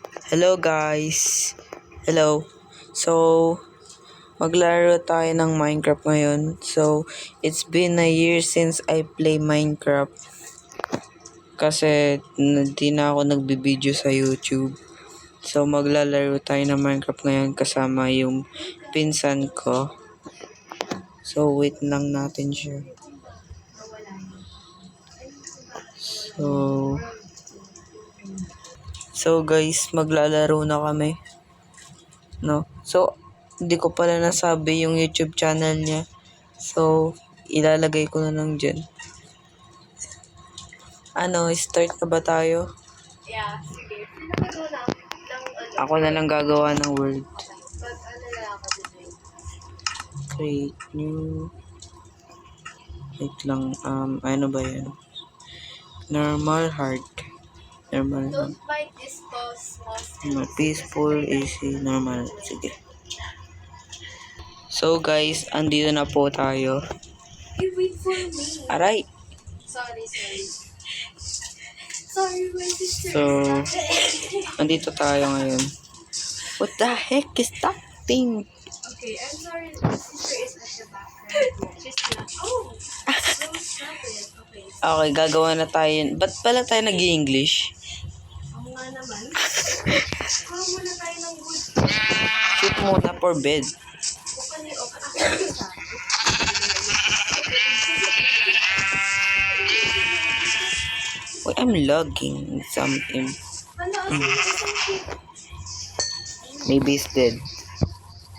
Hello guys. Hello. So, maglaro tayo ng Minecraft ngayon. So, it's been a year since I play Minecraft. Kasi di na ako nagbibideo sa YouTube. So, maglalaro tayo ng Minecraft ngayon kasama yung pinsan ko. So, wait lang natin siya. So guys, maglalaro na kami. No? So, hindi ko pala nasabi yung YouTube channel niya. So, ilalagay ko na lang dyan. Start na ba tayo? Yeah, sige. Ako na lang gagawa ng word. Create new. Wait lang, ano ba yan? Normal, hard. Normal. Don't fight this cosmos. Peaceful, easy, normal. Sige. So guys, andito na po tayo. You wait for me. Aray! Sorry. Sorry, my sister. So, andito tayo ngayon. What the heck is that thing? Okay, I'm sorry. My sister is at the background. She's not. Oh! So stop it. Okay. Okay, gagawa na tayo yun. Ba't pala tayo nag-i-English? Ako nga naman. Kuha muna tayo ng wood. Shoot muna for bed. Okay. Ako isa. Wait, I'm logging something. Maybe it's dead.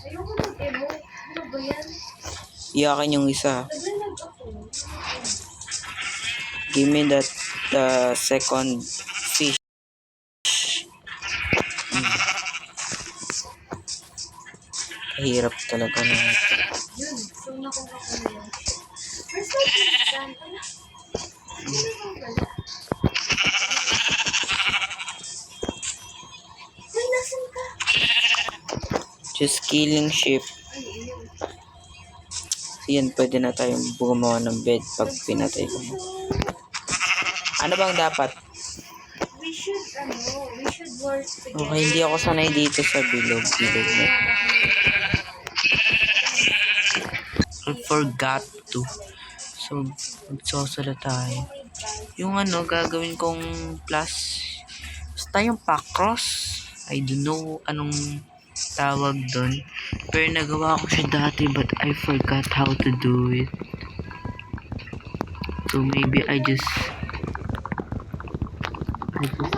Ayoko mag-emote. Ano ba yan? Iyakin yung isa. Naglalag ako. Give me that second fish. Hirap talaga na ito. Yun. So, nakuha ko na yun. First time, Ay, nasan ka? Just killing sheep. Ay, yun. Yan, pwede na tayong gumawa ng bed pag pinatay ko. Ano bang dapat? We should work together. Okay, hindi ako sanay dito sa bilog na. I forgot to. So, magsosala tayo. Yung gagawin kong plus. Basta yung pacross. I don't know anong tawag doon. Pero nagawa ko siya dati but I forgot how to do it. So, maybe I just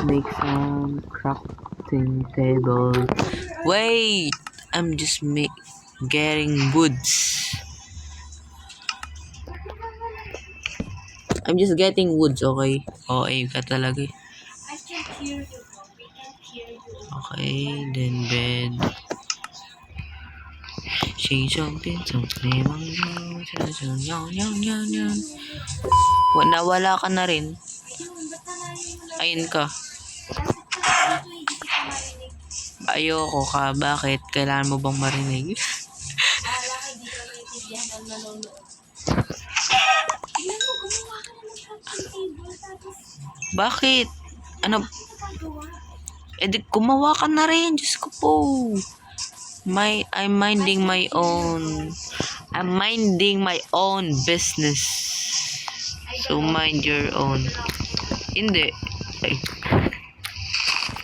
make some crafting table. Wait! I'm just getting woods. I'm just getting woods, okay? Okay ka talaga. I can't hear you, Mom. We can't hear you. Okay, then bed. Nawala ka na rin. Ayun, ba't nalayo mo lang? Ayun ka. Hindi kita marinig. Ayoko ka. Bakit? Kailangan mo bang marinig? Bahala ka, di ka naiintindihan ang nanonood. Tignan mo, gumawa ka na ng crafting table. Tapos, Bakit? Ano? nakagawa. Di gumawa ka na rin. Diyos ko po. I'm minding my own business. So mind your own. Hindi. Ay.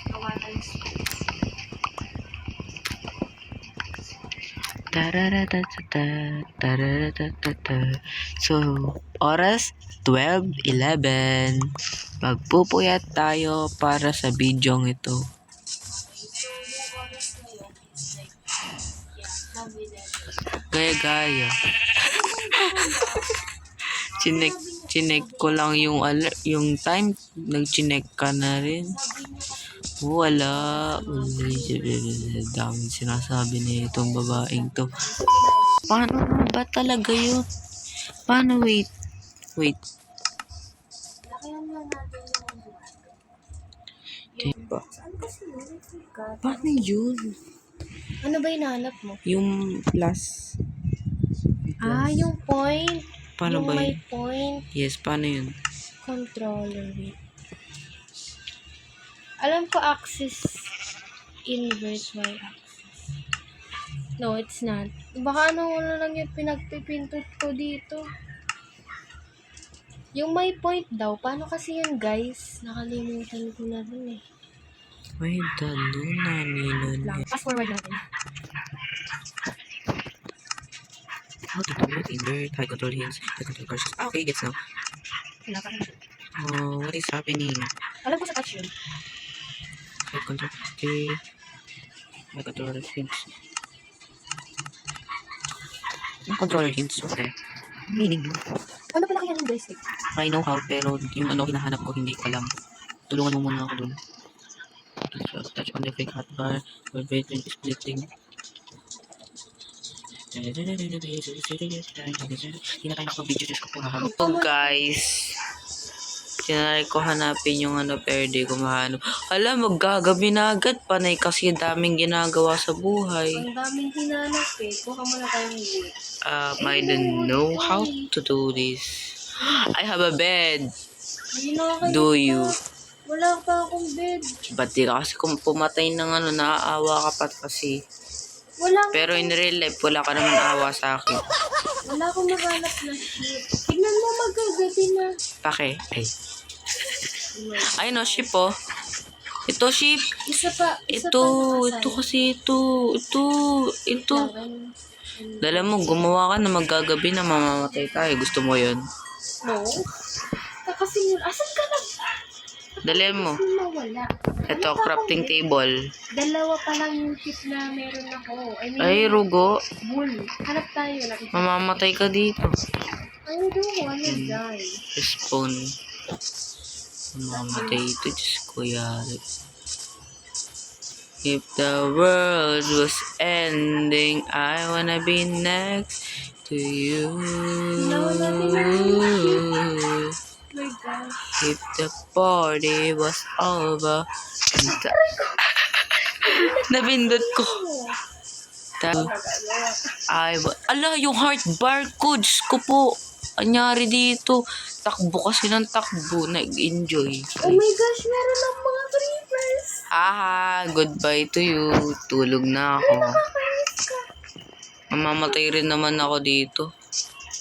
Kawatan ko. So, oras 12:11. Magpupuyat tayo para sa bidyong ito. So, yung oras na yun, Gaya-gaya. Chinek ko lang yung time. Nag-chinek ka na rin. Wala. Daming sinasabi na itong babaeng to. Paano ba talaga yun? Paano? Wait. Lakayan lang natin yung buwan. Diba? Saan kasi yun? I forgot. Paano yun? Ano ba hinahanap mo? Yung plus. Yung point. Paano yung ba may yun? point. Yes, paano yun? Controller. Wait. Alam ko axis. invert y-axis. No, it's not. Baka ano lang yung pinagpipintot ko dito. Yung may point daw, paano kasi yun guys? Nakalimutan ko na rin eh. May dalo na Lang. Fast forward natin. How to do it? Invert, high control hints, high control curses. Ah, okay, gets now. Wala pa rin. Oh, what is happening? Alam ko sa touch yun. High control, okay. High controller hints. Yung controller hints, okay. Meaning, Ano pala kaya yung joystick? I know how, pero yung ano hinahanap ko, hindi ko alam. Tulungan mo muna ako dun. Touch on the fake hotbar, vibrate when splitting. Hindi na tayo nakapag-video, Diyos ko po. So guys, tinry ko hanapin yung ano, pero di ko mahanap. Alam, maggagabi na agad, panay kasi daming ginagawa sa buhay. Ang daming hinanap eh. Kuha mo na tayong wood. I don't know how to do this. I have a bed. Hindi na kayo. Do you? Wala pa akong bed. Ba't di ka kasi kung pumatay ng ano, naaawa ka pa kasi. Wala Pero in real life, wala ka naman awa sa akin. Wala akong mahanap na ship. Tignan mo magagabi na. Pake. Ay no, ship oh. Ito ship. Isa pa Ito kasi ito. Dala mo, gumawa ka na maggagabi na mamamatay tayo. Gusto mo yun? No. Kasi yun, asan ka na? Dala mo. Nawala. Ito, crafting table. Dalawa pa lang yung tip na meron ako. I mean, Ay, rugo. bull. Hanap tayo. Nakita. Mamamatay ka dito. I don't wanna die. Spawn. Mamamatay ito. Diyos ko, yari. If the world was ending, I wanna be next to you. My gosh. If the party was over, nabindot ko. Ala, yung heart bar ko, Diyos ko po. Anyari dito, takbo kasi ng takbo, nag-enjoy. Oh my gosh, meron ng mga creepers. Goodbye to you. Tulog na ako. Nakakainis ka. Mamamatay rin naman ako dito.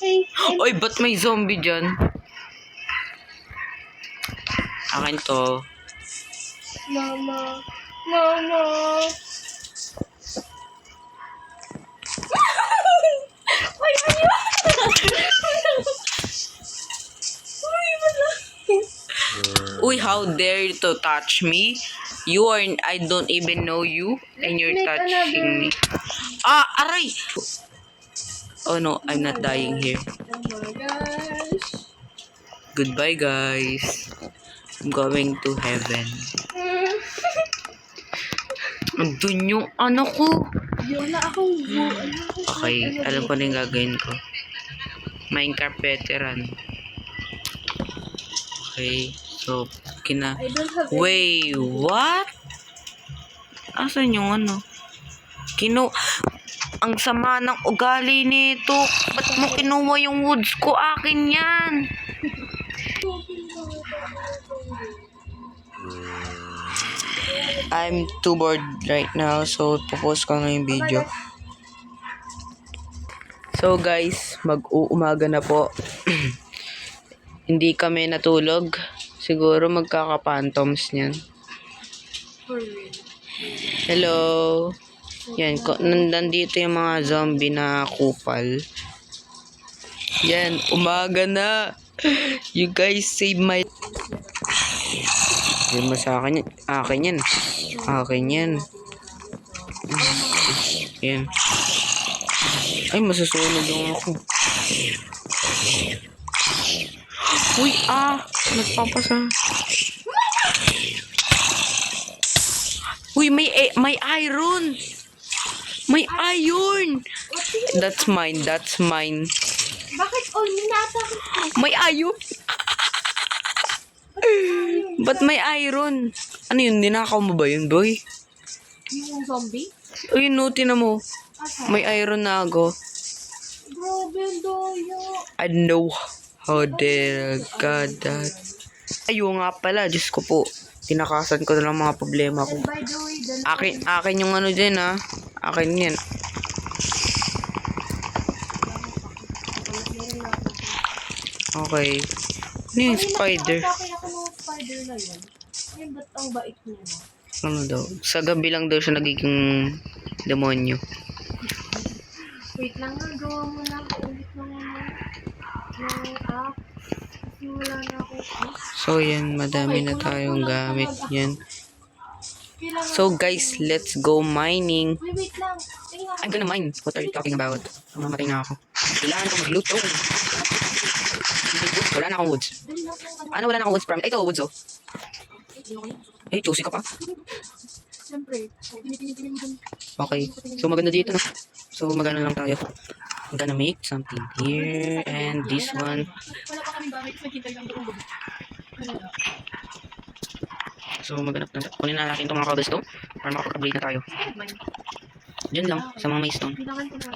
Hey, Oy, ba't may zombie dyan? Akin to. Mama. Mama. Ay, ano? Uy, wala. Uy, how dare you to touch me? You are, I don't even know you, and you're Make touching me. Aray! Oh no, I'm not dying here. Oh my gosh. Goodbye, guys. I'm going to heaven. Andun yung ano ko. Wala akong Okay, alam ko na yung gagawin ko. Minecraft veteran. Okay, so, I don't have any. Wait, what? Asan yung ano? Ang sama ng ugali nito. Ba't mo kinuha yung woods ko? Akin yan. I'm too bored right now, so popost ko na yung video. So guys, mag-uumaga na po. Hindi kami natulog. Siguro magkaka-phantoms niyan. Hello. Yan, nandito yung mga zombie na kupal. Yan, umaga na. You guys save my... Yan mo sa akin yan. Akin yan. Akin yan. Yan. Ay, masusunod lang ako. Uy, nagpapasa. Uy, may iron. May iron. That's mine. Bakit all minatake? May iron. Ba't may iron? Ano yun? Ninakaw mo ba yun, boy? Yung zombie? Uy, no, tinan mo. May iron na ako. Grabe, doyo. I know how dare God that. Ayo nga pala, Diyos ko po. Tinakasan ko na lang mga problema ko. And by the way, dalawa Akin yung ano dyan ha. Akin yan. Okay. Ano yung spider? Nakakatake ako ng spider na yun. Ay, ba't ang bait niya na? Ano daw? Sa gabi lang daw siya nagiging demonyo. Wait lang nga, gawa mo lang. Ulit lang yung app. Kasi wala na ako. So yan, madami na tayong gamit yan. So guys, let's go mining. Wait lang. Tingnan. I'm gonna mine. What are you talking about? Mamatay na ako. Kailangan ko magluto. Wala na akong woods. Ano wala na akong woods? Ito, woods oh. Eh, juicy ka pa. Siyempre. Pinipinipin mo dun. Okay. So maganda dito no. So magana lang tayo. I'm gonna make something here and this one. Wala pa kaming gamit. Nakita lang doon. So maghanap na. Kunin na natin itong mga cobblestone para makapag-upgrade na tayo. Diyan lang sa mga may stone. Kailangan ko na.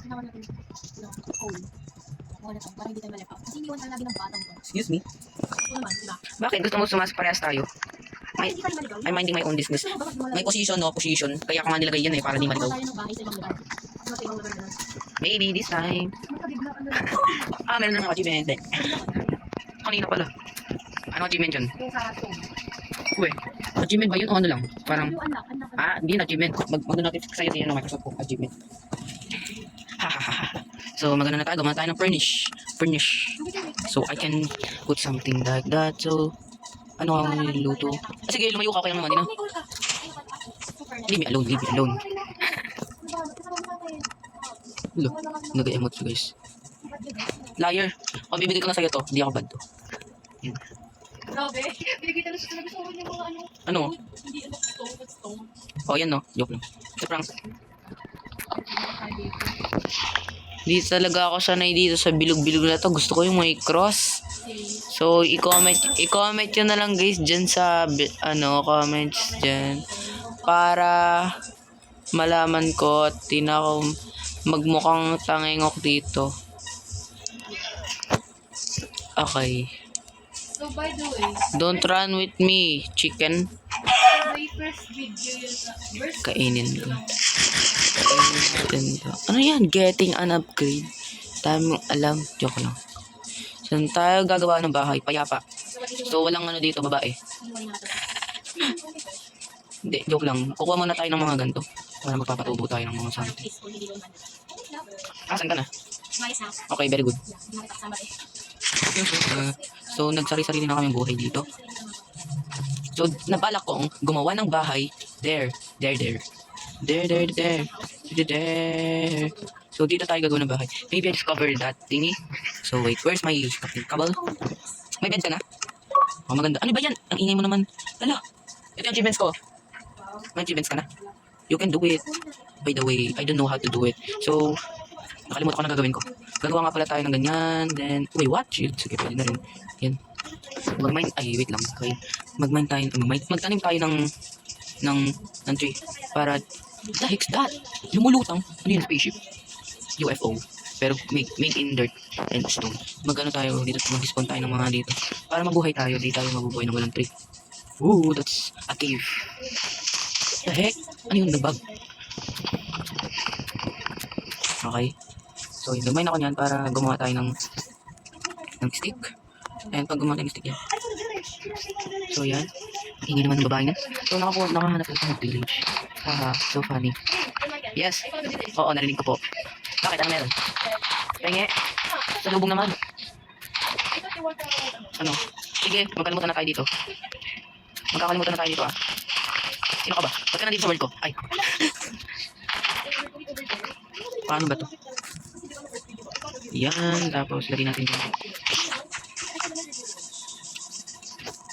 Kailangan natin. Coal. Wala pa. Para hindi tayo malapa. Kasi iniwan tayo lagi ng batang ko. Excuse me. Ito naman, diba? Bakit gusto mo sumasok parehas tayo? Ay, hindi ka rin maligaw. I'm minding my own business. May position no position. Kaya ko nga nilagay yan eh para di Gawa maligaw. tayo ng bahay sa ibang lugar. Sa ibang lugar na lang. Maybe this time. Magkabigla ka na lang. Meron na ng achievement eh. Kanina pala. Ano achievement yun? Yung sa stone. Uwe. Achievement ba yun o ano lang? Parang, Yung unlock. hindi na achievement. Mag-notify sa'yo din ng Microsoft po. Achievement. Hahaha. So, maganda na tayo. Gumawa tayo ng furnish. So, I can put something like that. So, ano ang niluto? Sige, lumayo ka kaya naman. May goal ka. Leave me alone, leave me alone. Look, nag-emote siya guys. Liar. O, bibigay ko na sa'yo to. Hindi ako bad to. Yan. Grabe. Binigay talaga siya. Gusto ko yung mga ano. Ano? Hindi ano stone. O, yan no. Joke lang. Ito prank. Di talaga ako sanay dito sa bilog-bilog na to. Gusto ko yung may cross. So, i-comment yun na lang guys dyan sa, comments dyan. Para malaman ko at di na ako magmukhang tangingok dito. Okay. So by the way, Don't run with me, chicken. my first video yun sa first Kainin ko. Kainin natin to. Ano yan? Getting an upgrade. Dami mong alam. Joke lang. Saan tayo gagawa ng bahay? Payapa. So, walang ano dito, babae. Hindi, joke lang. Kukuha muna tayo ng mga ganito. Para magpapatubo tayo ng mga something. Asan ka na? Okay, very good. So, nagsari-sarili na kami buhay dito. So, nabalak kong gumawa ng bahay. There. So, dito tayo gagawa ng bahay. Maybe I discovered that thingy. So, wait. Where's my cable? May bed ka na? Oh, maganda. Ano ba yan? Ang ingay mo naman. Hala. Ito yung achievements ko. May achievements ka na? You can do it. By the way, I don't know how to do it. So, nakalimutan ko na gagawin ko. Gagawa nga pala tayo ng ganyan. Then, wait, what? Shit. Sige, pwede na rin. Yan. Wait lang. Okay. Magtanim tayo ng tree. Para, the heck's that? Lumulutang. Ano yun, spaceship? UFO. Pero made in dirt and stone. Magano tayo dito, mag-spawn tayo ng mga dito. Para mabuhay tayo, di tayo mabubuhay ng walang tree. Ooh, that's a cave. The heck? Ano yun, nagbag? Okay. So, nagmine ako niyan para gumawa tayo ng stick. And pag gumawa tayo ng stick yan. So, yan. Hindi naman ng babae na. So, nakahanap ko ng village. Haha, so funny. Yes. Oo, narinig ko po. Bakit? Ano meron? Penge. Sa lubong naman. Ano? Sige, magkalimutan na tayo dito. Magkakalimutan na tayo dito ah. Sino ka ba? Ba't ka nandito sa world ko? Ay. Paano ba to? Yan. Tapos, lagay natin dito.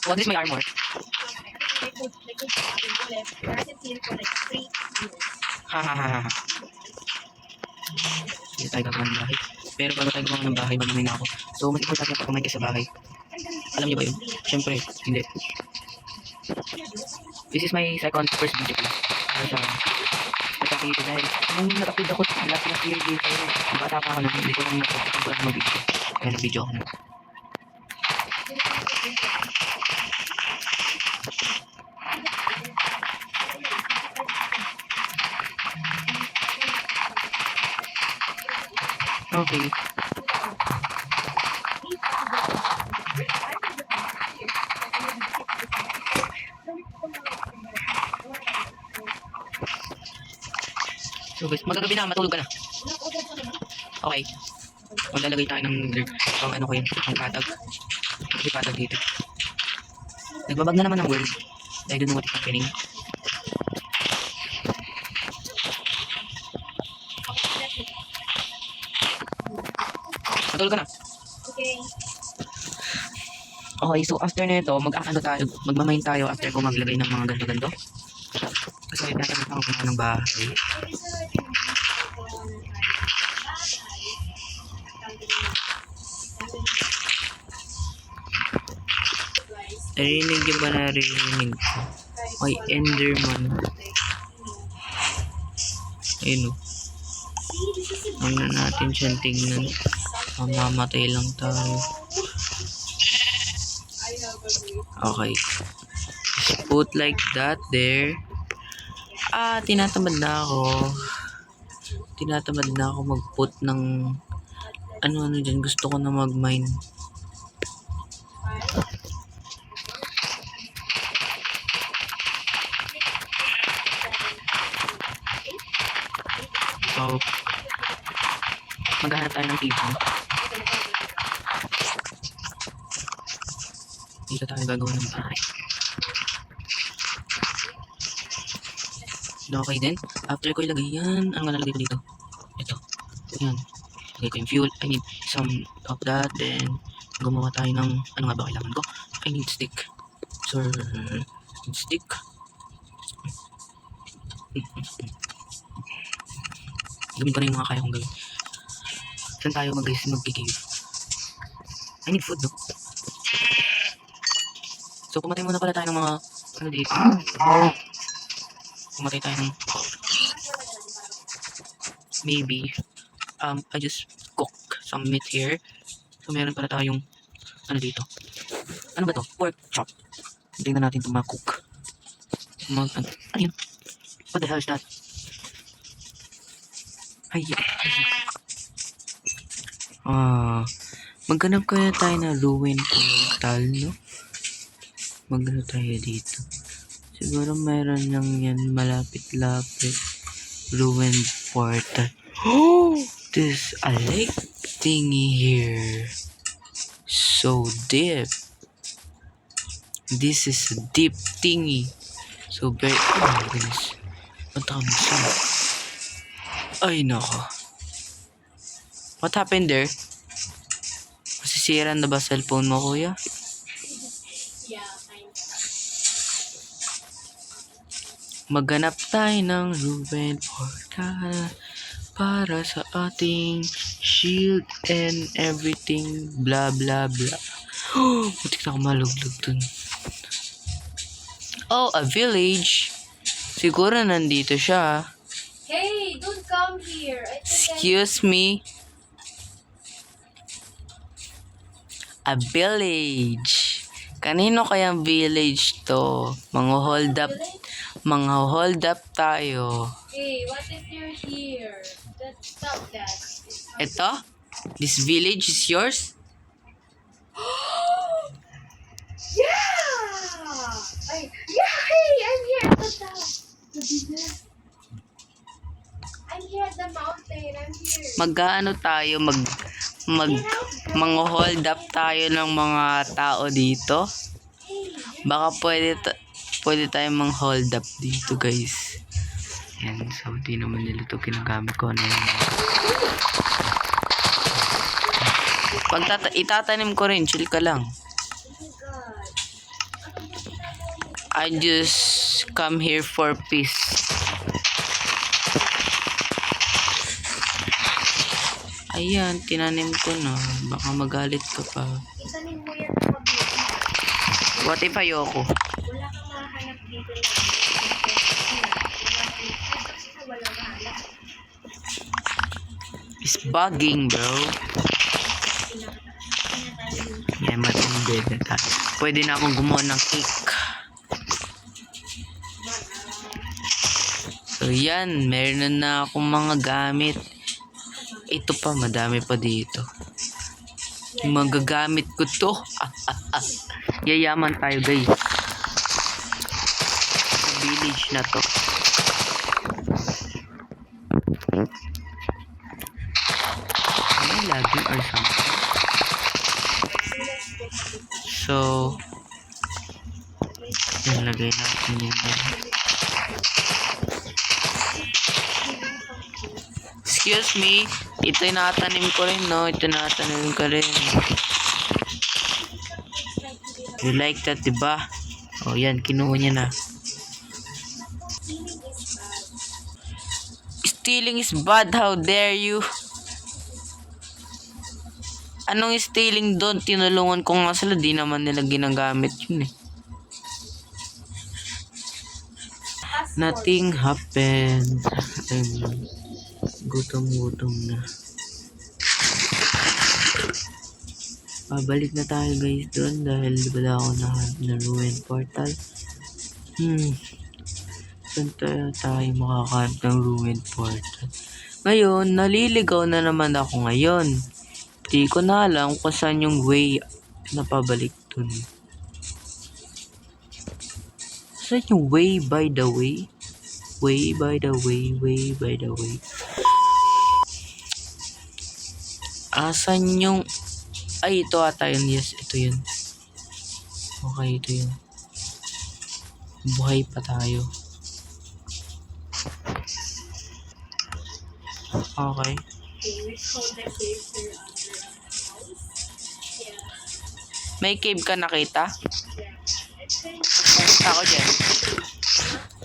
What is my armor? Hahaha. Hindi tayo gagawa ng bahay. Pero bago tayo gagawa ng bahay, mamamay na ako. So, mas importante na pagkamay kayo sa bahay. Alam niyo ba yun? Siyempre, hindi. This is my first video ko. Nagkakita dahil nung nag-upload ako last year dito, bata pa ako na hindi ko lang nagkakita mag-video. Kaya nag-video ako na. Okay. So guys, magagabi na, matulog ka na. Okay. Maglalagay tayo ng pang ano ko yun, pang patag. May patag dito. Nagbabag na naman ang world. I don't know what is happening. Matulog ka na. Okay. Okay, so after nito, mag-ano tayo, magmamain tayo after ko maglagay ng mga ganto-ganto. Kasi nagamit ako kumain ng bahay. Narinig yung ba narinig ko? May Enderman. Ayun o. Huwag na natin siyang tingnan. Mamamatay lang tayo. Okay. Just put like that there. Tinatamad na ako. Tinatamad na ako mag-put ng ano-ano dyan. Gusto ko na mag-mine. So, maghanap tayo ng TV. Dito tayo gagawa ng bahay. Okay din. After ko ilagay yan, ano nga nalagay ko dito? Ito. Yan. Lagay ko yung fuel. I need some of that. Then, gumawa tayo ng, ano nga ba kailangan ko? I need stick. Sir, need stick. Gawin ko rin yung mga kaya kong gawin. Saan tayo mag-give? I need food, no? So, pumatay muna pala tayo ng mga, ano dito? Pumatay tayo ng, maybe, I just cook some meat here. So, meron pala tayong, ano dito? Ano ba to? Pork chop. Tingnan natin ito ma-cook. Ano yun? What the hell is that? Ay. Maghanap kaya tayo na ruin portal, no? Maghanap tayo dito. Siguro mayroon lang yan malapit-lapit. Ruin portal. Oh! There's a lake thingy here. So deep. This is a deep thingy. So very... Oh my goodness. Ang tawag siya. Ay nako. What happened there? Masisira na ba cellphone mo, kuya? Yeah, kind of. Maghanap tayo ng ruin portal para sa ating shield and everything blah blah blah. Oh, butik na ako maluglag dun. Oh, a village. Siguro nandito siya. Hey, don't come here. Excuse me. A village. Kanino kayang village to? Mga hold up tayo. Hey, what if you're here? Stop that. Ito? This village is yours? Yeah! Hey, I'm here at the top. I'm here at the mountain. I'm here. Mag-ano tayo? Mga hold up tayo ng mga tao dito? Baka pwede tayong mang hold up dito, guys. Yan, so di naman nila ito ginagamit ko. Ano yun? Pag itatanim ko rin, chill ka lang. I just come here for peace. Ayan, tinanim ko na. Baka magalit ka pa. Itanim mo yan sa pag-ibig. What if ayoko? Wala kang mahanap dito lang. Wala mahanap. It's bugging, bro. Yan, matindi na tayo. Pwede na akong gumawa ng cake. So, yan. Meron na akong mga gamit. Ito pa, madami pa dito. Magagamit ko to. Yayaman tayo, guys. Sa village na to. May lagi or something. So, nilagay natin yung excuse me, ito yung nakatanim ko rin, no? Ito nakatanim ko rin. You like that, diba? O, yan, kinuha niya na. Stealing is bad, how dare you? Anong stealing doon? Tinulungan ko nga sila, di naman nila ginagamit yun eh. Nothing happened. Gutom na. Pabalik na tayo guys doon dahil wala ako na ruin portal. Saan tayo makakahanap ng ruin portal? Ngayon, naliligaw na naman ako ngayon. Di ko na alam kung saan yung way na pabalik dun. Saan yung way by the way? Way by the way, way by the way. Asan yung... Ay, ito ata yun. Yes, ito yun. Okay, ito yun. Buhay pa tayo. Okay. May cave ka nakita? Pupunta ako dyan.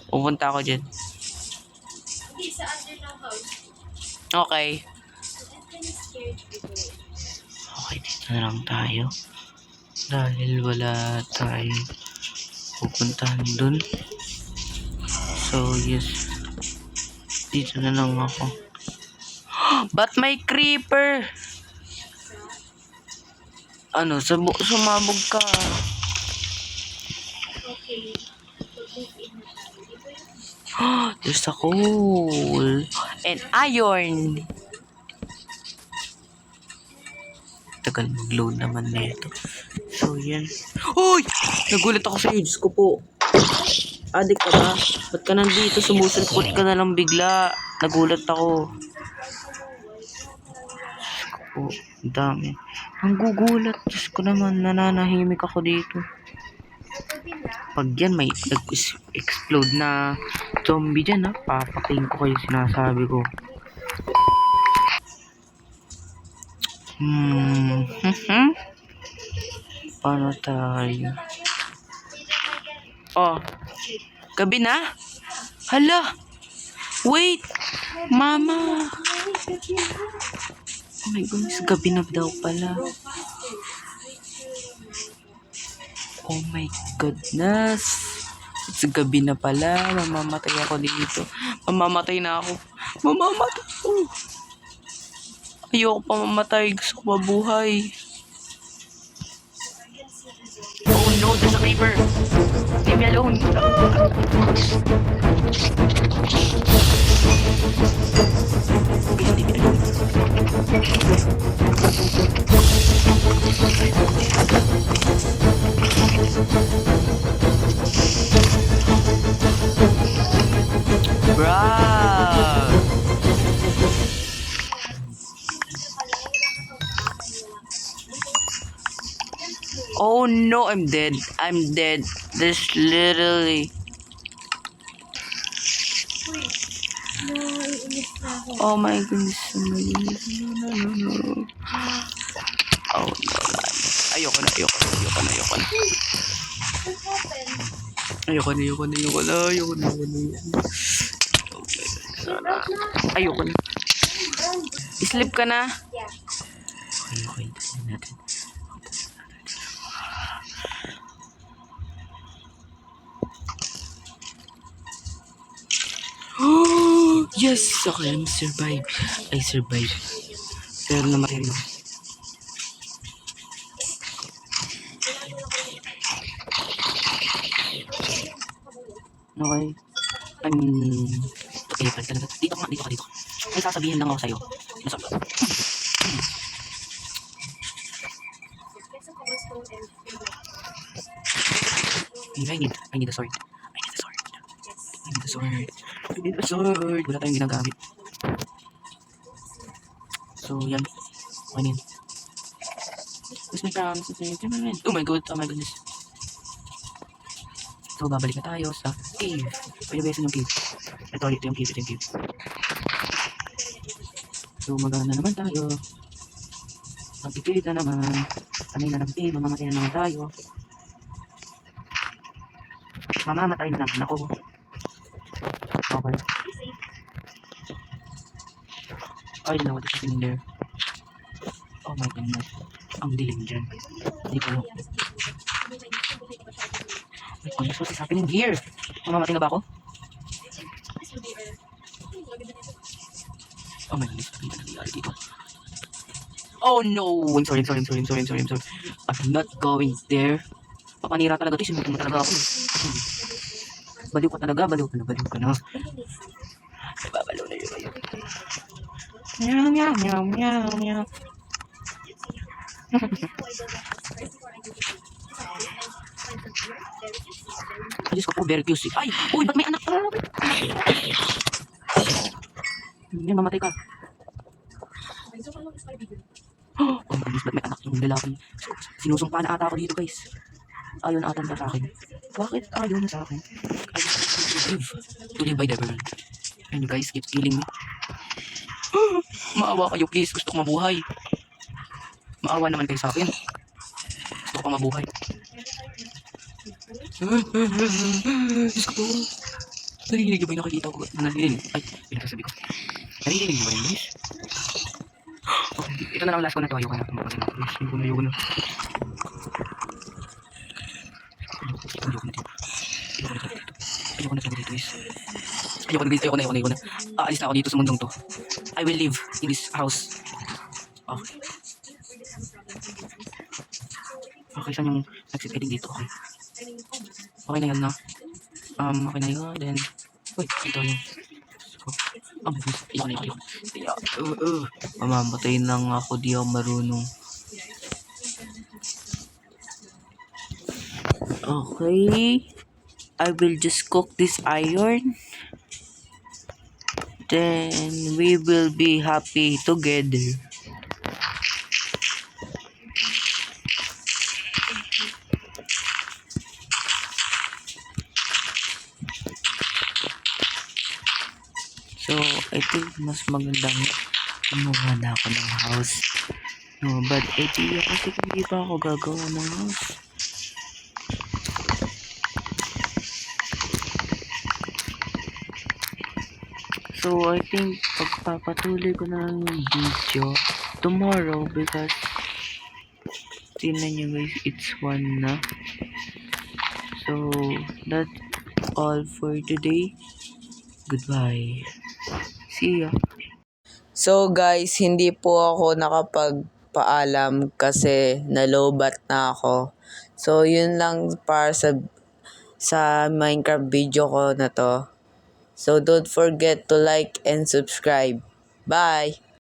Pupunta ako dyan. Hindi, sa under ng house. Okay. I'm kind of scared to go. Okay, dito na lang tayo. Dahil wala tayong pupuntahan dun. So, yes. Dito na lang ako. Ba't may creeper? Ano, sumabog ka. Okay. Pag-move in na tayo. Dito yung There's a coal. And iron. Tagal mag-load naman nito. So, yan. Uy! Nagulat ako sa'yo. Diyos ko po. Adik ka ba? Ba't ka nandito? Sumusulpot ka na lang bigla. Nagulat ako. Diyos ko po. Ang dami. Ang gugulat. Diyos ko naman. Nananahimik ako dito. Pag yan may explode na zombie dyan, ha? Papatayin ko kayo sinasabi ko. Paano tayo? Oh. Gabi na? Hala. Wait. Mama. Oh my goodness. Gabi na daw pala. Oh my goodness. It's gabi na pala. Mamamatay ako dito. Mamamatay na ako. Mamamatay ako. Ayoko pa mamatay. Gusto ko mabuhay. Oh no, there's a creeper. Leave me alone. Please leave me alone. Bruh. Oh no, I'm dead. I'm dead. There's literally... naiinis na ako. Oh my goodness. Oh my goodness. No. Oh no. Ayoko na. What happened? Ayoko na. Ayoko na. Sleep ka na? Yeah. Okay. Tignan natin. Yes! Okay, I survived. Pero namatay na. Okay. Okay, talaga. Dito ka. May sasabihin lang ako sa'yo. Masarap. There's a cobblestone and I need a sword. I need a sword. yes. I need a sword. I need a sword. Wala tayong ginagamit. So, yan. Okay na yan. Where's my promise? Oh my god. Oh my goodness. So, babalik na tayo sa cave. Pwede beses yung cave. Ito yung cave. Ito yung cave. So, magana naman tayo. Magkikita naman. Ano na ng cave. Mamamatay na naman tayo. Mamamatay na naman ako. Okay. I don't know what is happening there. Oh my goodness. Ang dilim dyan. Hindi ko alam. Oh my goodness, what is happening here? Mamamatay na ba ako? Oh my goodness, ano ba nangyayari dito? Oh no! I'm sorry. I'm not going there. Papanira talaga ito. Sinutin mo talaga ako. Baliw ka talaga. Baliw ka na. Babalaw na yun. Meow. Ay, Diyos ko po, very cute. Ay, uy, ba't may anak ka? Hindi, mamatay ka. Oh my goodness, ba't may anak yung lalaki? Sinusumpa na ata ako dito, guys. Ayaw na ata na sa akin. Bakit ayaw na sa akin? I just need to live by the world. And you guys keep killing me. Maawa kayo, please. Gusto ko mabuhay. Maawa naman kayo sa akin. Gusto ko mabuhay. Diyos ko po. Narinig niyo ba yung nakikita ko? Narinig. Ay, pinagsasabi ko. Narinig niyo ba yun, guys? Okay, ito na lang last ko na to. Ayoko na. Ayoko na. Ayoko na dito, guys. Ayoko na. Aalis na ako dito sa mundong to. I will live in this house. Okay. Okay, saan yung exit heading dito? Okay. Okay na yan na. Okay na yun. Then, uy, ito yung... Oh my goodness. Ayoko. Mamamatay lang ako. Di ako marunong. Okay. I will just cook this iron. Then we will be happy together. So, I think mas magandang gumawa na ako ng house. No, bad idea kasi hindi pa ako gagawa ng house. So, I think pagpapatuloy ko na lang yung video tomorrow because tingnan nyo guys, it's 1 na. So, that's all for today. Goodbye. See ya. So guys, hindi po ako nakapagpaalam kasi nalobat na ako. So yun lang para sa Minecraft video ko na to. So don't forget to like and subscribe. Bye!